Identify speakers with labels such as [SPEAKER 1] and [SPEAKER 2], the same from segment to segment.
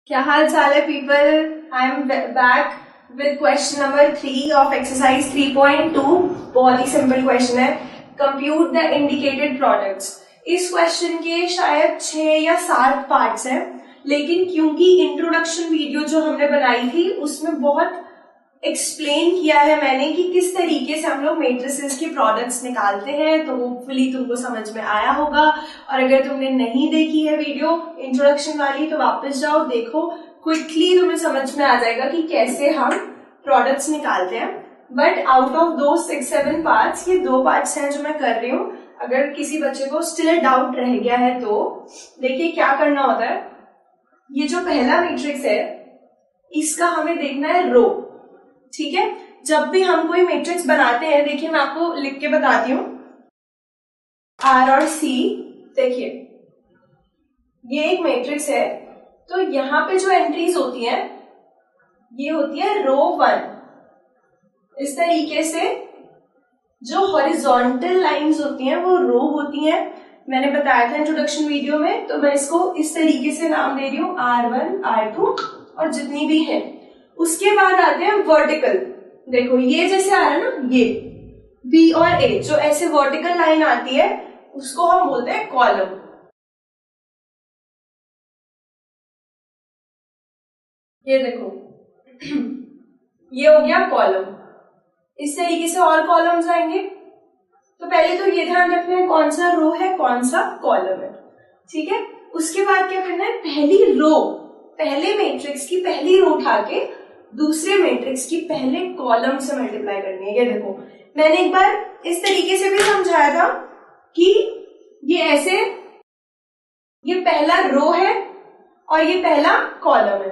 [SPEAKER 1] क्या हाल चाल है people. I am back with question number 3 of exercise 3.2। बहुत ही सिंपल क्वेश्चन है। Compute the indicated products. इस क्वेश्चन के शायद 6 या 7 पार्ट्स हैं, लेकिन क्योंकि इंट्रोडक्शन वीडियो जो हमने बनाई थी उसमें बहुत एक्सप्लेन किया है मैंने कि किस तरीके से हम लोग मैट्रिसेस के प्रोडक्ट्स निकालते हैं, तो होपफुली तुमको समझ में आया होगा। और अगर तुमने नहीं देखी है वीडियो इंट्रोडक्शन वाली तो वापस जाओ, देखो, क्विकली तुम्हें समझ में आ जाएगा कि कैसे हम प्रोडक्ट्स निकालते हैं। बट आउट ऑफ दो 6-7 पार्ट्स, ये 2 पार्ट्स हैं जो मैं कर रही हूँ। अगर किसी बच्चे को स्टिल डाउट रह गया है तो देखिए क्या करना होता है। ये जो पहला मैट्रिक्स है इसका हमें देखना है रो, ठीक है। जब भी हम कोई मैट्रिक्स बनाते हैं, देखिए मैं आपको लिख के बताती हूँ, आर और सी। देखिए ये एक मैट्रिक्स है, तो यहाँ पे जो एंट्रीज होती हैं ये होती है रो 1। इस तरीके से जो हॉरिजॉन्टल लाइंस होती हैं वो रो होती हैं। मैंने बताया था इंट्रोडक्शन वीडियो में, तो मैं इसको इस तरीके से नाम दे रही हूँ R1, R2 और जितनी भी है। उसके बाद आते हैं वर्टिकल। देखो ये जैसे आ रहा है ना, ये बी और ए जो ऐसे वर्टिकल लाइन आती है उसको हम बोलते हैं कॉलम। ये देखो ये हो गया कॉलम। इस तरीके से और कॉलम्स आएंगे। तो पहले तो ये ध्यान रखना है कौन सा रो है कौन सा कॉलम है, ठीक है। उसके बाद क्या करना है, पहली रो, पहले मैट्रिक्स की पहली रो उठा के दूसरे मैट्रिक्स की पहले कॉलम से मल्टीप्लाई करनी है। ये देखो मैंने एक बार इस तरीके से भी समझाया था कि ये ऐसे, ये पहला रो है और ये पहला कॉलम है।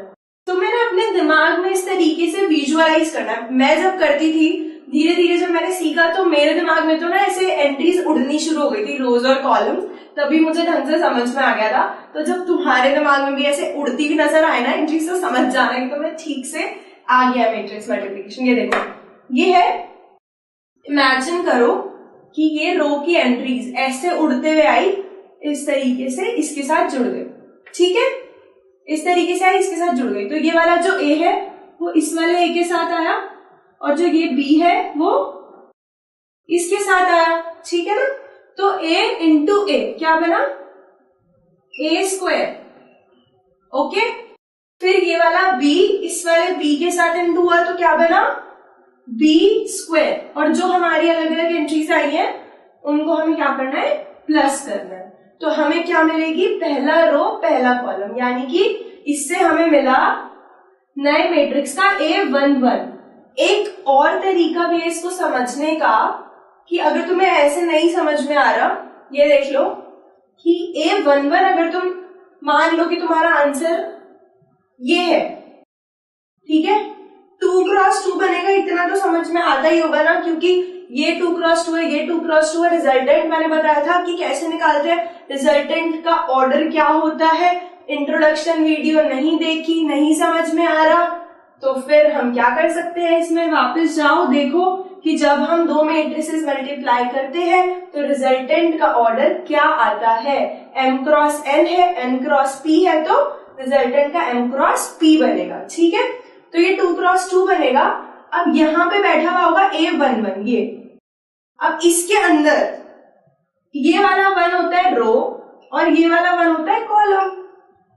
[SPEAKER 1] तो मैंने अपने दिमाग में इस तरीके से विजुअलाइज करना है। मैं जब करती थी धीरे धीरे, जब मैंने सीखा तो मेरे दिमाग में तो ना ऐसे एंट्रीज उड़नी शुरू हो गई थी, रोज और कॉलम्स, तभी मुझे ढंग से समझ में आ गया था। तो जब तुम्हारे दिमाग में भी ऐसे उड़ती हुई नजर आए ना एंट्रीज, तो समझ जाना है तो मैं ठीक से आ गया मैट्रिक्स मल्टीप्लिकेशन। ये देखो ये है, इमेजिन करो कि ये रो की एंट्रीज ऐसे उड़ते हुए आई, इस तरीके से इसके साथ जुड़ गई, ठीक है। इस तरीके से आई, इसके साथ जुड़ गई। तो ये वाला जो ए है वो इस वाले ए के साथ आया, और जो ये बी है वो इसके साथ आया, ठीक है ना। तो ए इंटू ए क्या बना, ए स्क्वायर, ओके। फिर ये वाला b इस वाले b के साथ इंटू हुआ तो क्या बना, b स्क्वायर। और जो हमारी अलग अलग एंट्रीज आई है उनको हमें क्या करना है, प्लस करना है। तो हमें क्या मिलेगी, पहला रो पहला कॉलम, यानी कि इससे हमें मिला नए मैट्रिक्स का A11। एक और तरीका भी है इसको समझने का कि अगर तुम्हें ऐसे नहीं समझ में आ रहा, ये देख लो कि A11 अगर तुम मान लो कि तुम्हारा आंसर ये है, ठीक है, 2x2 बनेगा, इतना तो समझ में आता ही होगा ना, क्योंकि ये 2x2 है, ये 2x2 है। रिजल्टेंट मैंने बताया था कि कैसे निकालते हैं, रिजल्टेंट का ऑर्डर क्या होता है। इंट्रोडक्शन वीडियो नहीं देखी, नहीं समझ में आ रहा, तो फिर हम क्या कर सकते हैं, इसमें वापस जाओ, देखो कि जब हम दो मैट्रिसेस मल्टीप्लाई करते हैं तो रिजल्टेंट का ऑर्डर क्या आता है। m क्रॉस n है, n क्रॉस p है, तो रिजल्टेंट का m क्रॉस p बनेगा, ठीक है। तो ये 2x2 बनेगा। अब यहां पे बैठा हुआ होगा A11, ये अब इसके अंदर ये वाला 1 होता है रो और ये वाला 1 होता है कॉलम,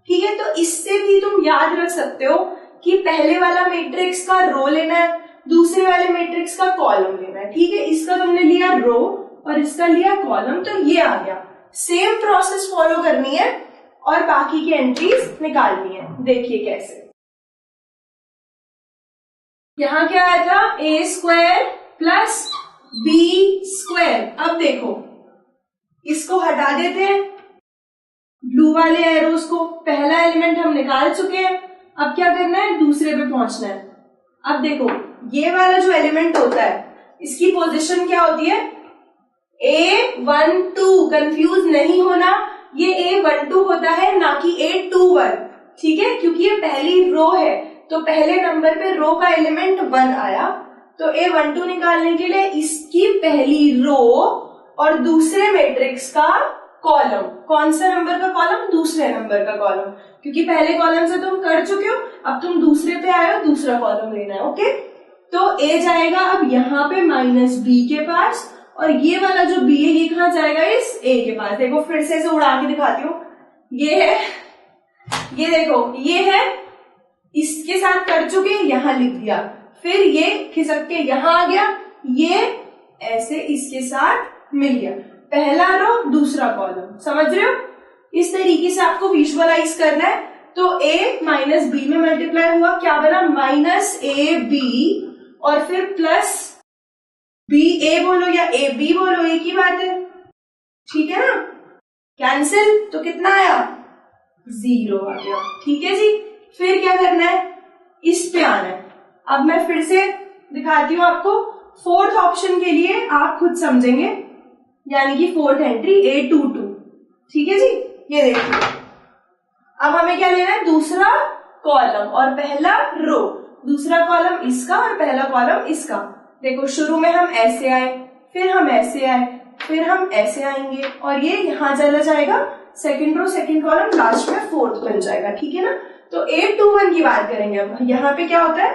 [SPEAKER 1] ठीक है। तो इससे भी तुम याद रख सकते हो कि पहले वाला मैट्रिक्स का रो लेना है, दूसरे वाले मैट्रिक्स का कॉलम लेना है, ठीक है। इसका तुमने लिया रो और इसका लिया कॉलम, तो ये आ गया। सेम प्रोसेस फॉलो करनी है और बाकी की एंट्रीज निकालनी है। देखिए कैसे, यहां क्या आया था, ए स्क्वायर प्लस बी स्क्वायर। अब देखो इसको हटा देते हैं, ब्लू वाले एरोस को। पहला एलिमेंट हम निकाल चुके हैं, अब क्या करना है, दूसरे पे पहुंचना है। अब देखो ये वाला जो एलिमेंट होता है इसकी पोजीशन क्या होती है, A12। कंफ्यूज नहीं होना, ये A12 होता है ना कि A21, ठीक है, क्योंकि ये पहली रो है तो पहले नंबर पे रो का एलिमेंट 1 आया। तो A12 निकालने के लिए इसकी पहली रो और दूसरे मैट्रिक्स का कॉलम। कौन सा नंबर का कॉलम? दूसरे नंबर का कॉलम, क्योंकि पहले कॉलम से तुम कर चुके हो, अब तुम दूसरे पे आए हो, दूसरा कॉलम लेना है। ओके, तो ए जाएगा अब यहाँ पे माइनस बी के पास, और ये वाला जो बी है ये कहाँ जाएगा? इस ए के पास। देखो फिर से इसे उड़ा के दिखाती हूँ। ये है, ये देखो ये है, इसके साथ कर चुके, यहां लिख दिया, फिर ये खिसक के यहां आ गया, ये ऐसे इसके साथ मिल गया, पहला रो दूसरा कॉलम। समझ रहे हो? इस तरीके से आपको विजुअलाइज करना है। तो a माइनस बी में मल्टीप्लाई हुआ, क्या बना? माइनस ए बी, और फिर प्लस बी ए बोलो या ए बी बोलो, एक ही बात है, ठीक है ना? कैंसिल, तो कितना आया? 0 आ गया। ठीक है जी, फिर क्या करना है? इस पे आना है। अब मैं फिर से दिखाती हूँ आपको। फोर्थ ऑप्शन के लिए आप खुद समझेंगे, यानी कि फोर्थ एंट्री A22। ठीक है जी, ये देखिए, अब हमें क्या लेना है? दूसरा कॉलम और पहला रो। दूसरा कॉलम इसका और पहला कॉलम इसका। देखो शुरू में हम ऐसे आए, फिर हम ऐसे आए, फिर हम ऐसे आएंगे, और ये यहां चला जाएगा, second row second column, last में फोर्थ बन जाएगा। ठीक है ना? तो A21 की बात करेंगे अब। यहाँ पे क्या होता है?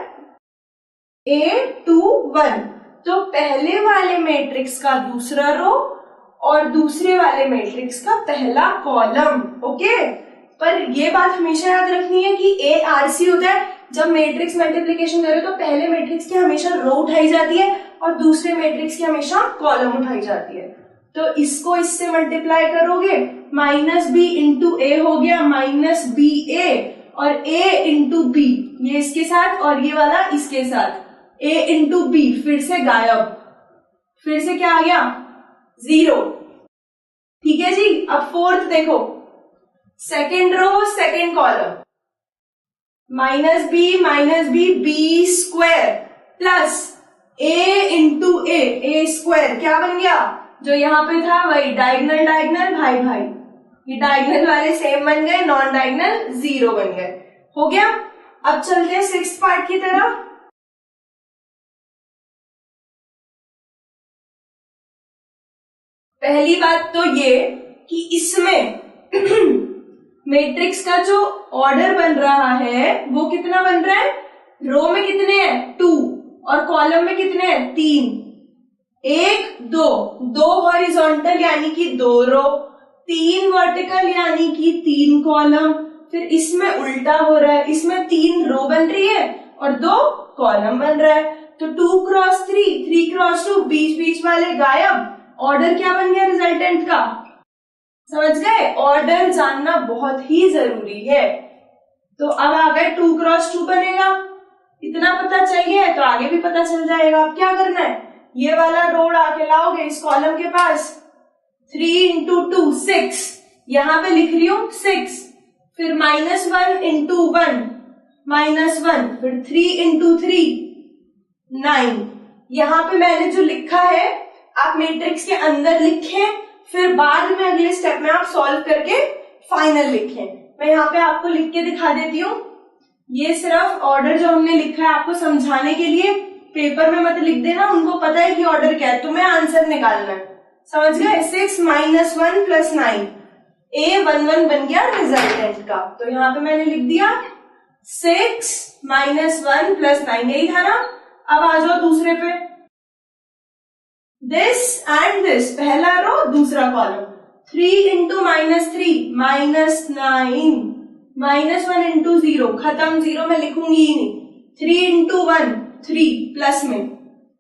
[SPEAKER 1] A21, तो पहले वाले मैट्रिक्स का दूसरा रो और दूसरे वाले मैट्रिक्स का पहला कॉलम। ओके, पर ये बात हमेशा याद रखनी है कि ARC होता है, जब मैट्रिक्स मल्टीप्लिकेशन करो तो पहले मैट्रिक्स की हमेशा रो उठाई जाती है और दूसरे मैट्रिक्स की हमेशा कॉलम उठाई जाती है। तो इसको इससे मल्टीप्लाई करोगे, माइनस बी इंटू ए हो गया माइनस बी ए, और a इंटू बी, ये इसके साथ और ये वाला इसके साथ, a इंटू बी, फिर से गायब, फिर से क्या आ गया? 0। ठीक है जी, अब फोर्थ देखो, second row second column, minus B B square plus a into A square, क्या बन गया? जो यहाँ पे था वही, डायगनल डायगनल भाई भाई, ये डायगनल वाले सेम बन गए, नॉन डायगनल 0 बन गए। हो गया? अब चलते हैं सिक्स्थ पार्ट की तरफ। पहली बात तो ये कि इसमें मैट्रिक्स का जो ऑर्डर बन रहा है वो कितना बन रहा है? रो में कितने हैं? 2, और कॉलम में कितने हैं? 3। 1 2 हॉरिजॉन्टल यानी कि 2 रो, 3 वर्टिकल यानी कि 3 कॉलम। फिर इसमें उल्टा हो रहा है, इसमें 3 रो बन रही है और 2 कॉलम बन रहा है। तो 2 क्रॉस 3, 3 क्रॉस 2, बीच बीच वाले गायब। ऑर्डर क्या बन गया रिजल्टेंट का? समझ गए? ऑर्डर जानना बहुत ही जरूरी है। तो अब आ गए 2 क्रॉस 2 बनेगा, इतना पता चाहिए तो आगे भी पता चल जाएगा। अब क्या करना है? ये वाला रो आके लाओगे इस कॉलम के पास, 3 इंटू 2 6, यहां पे लिख रही हूं 6, फिर -1 इंटू 1 -1, फिर 3 इंटू 3 9। यहां पे मैंने जो लिखा है आप मैट्रिक्स के अंदर लिखें, फिर बाद में अगले स्टेप में आप सॉल्व करके फाइनल लिखें। मैं यहाँ पे आपको लिख के दिखा देती हूँ। ये सिर्फ ऑर्डर जो हमने लिखा है आपको समझाने के लिए, पेपर में मत लिख देना, उनको पता है कि ऑर्डर क्या है, तुम्हें आंसर निकालना है। समझ गए? 6 - 1 + 9, A11 बन गया रिजल्टेंट का। तो यहाँ पे मैंने लिख दिया 6 - 1 + 9, यही था ना। अब आ जाओ दूसरे पे, दिस एंड दिस, पहला रो दूसरा कॉलम, 3 इंटू -3 -9, -1 इंटू 0, खत्म, 0 में लिखूंगी ही नहीं। 3 इंटू 1 3, प्लस में,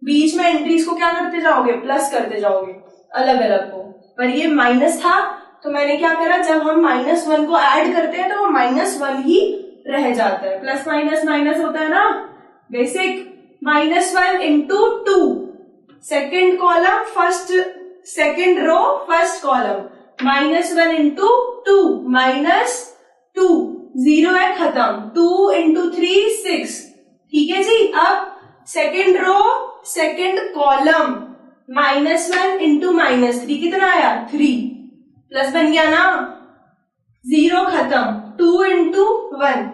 [SPEAKER 1] बीच में एंट्रीज को क्या करते जाओगे? प्लस करते जाओगे अलग अलग को। पर ये माइनस था तो मैंने क्या करा, जब हम -1 को ऐड करते हैं तो वो -1 ही रह जाता है। प्लस माइनस माइनस होता है ना, basic. -1 into 2, second column first, second row first column, -1 into 2 -2, 0 है, खत्म। 2 इंटू 3 6। ठीक है जी। अब second row second column, -1 into -3 कितना आया? 3, प्लस बन गया ना, 0 खत्म। 2 इंटू 1,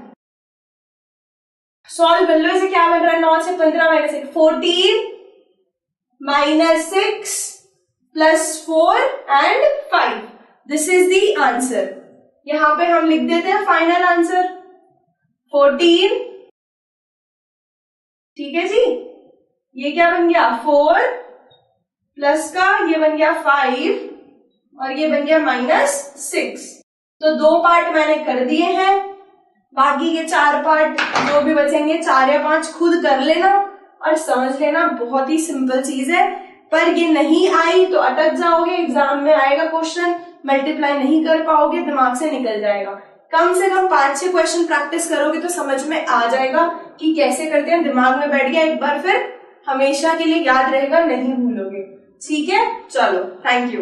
[SPEAKER 1] सॉल्व कर लो इसे, क्या बन रहा है? 9 से 15 -1, 14 -6 + 4 and 5, this is the answer. यहां पे हम लिख देते हैं फाइनल आंसर 14। ठीक है जी, ये क्या बन गया 4 प्लस का ये बन गया 5 और ये बन गया -6। तो 2 पार्ट मैंने कर दिए हैं, बाकी के 4 पार्ट जो भी बचेंगे 4 या 5 खुद कर लेना और समझ लेना। बहुत ही सिंपल चीज है, पर ये नहीं आई तो अटक जाओगे। एग्जाम में आएगा क्वेश्चन, मल्टीप्लाई नहीं कर पाओगे, दिमाग से निकल जाएगा। कम से कम 5-6 क्वेश्चन प्रैक्टिस करोगे तो समझ में आ जाएगा कि कैसे करते हैं, दिमाग में बैठ गया एक बार, फिर हमेशा के लिए याद रहेगा, नहीं भूलोगे। ठीक है, चलो, थैंक यू।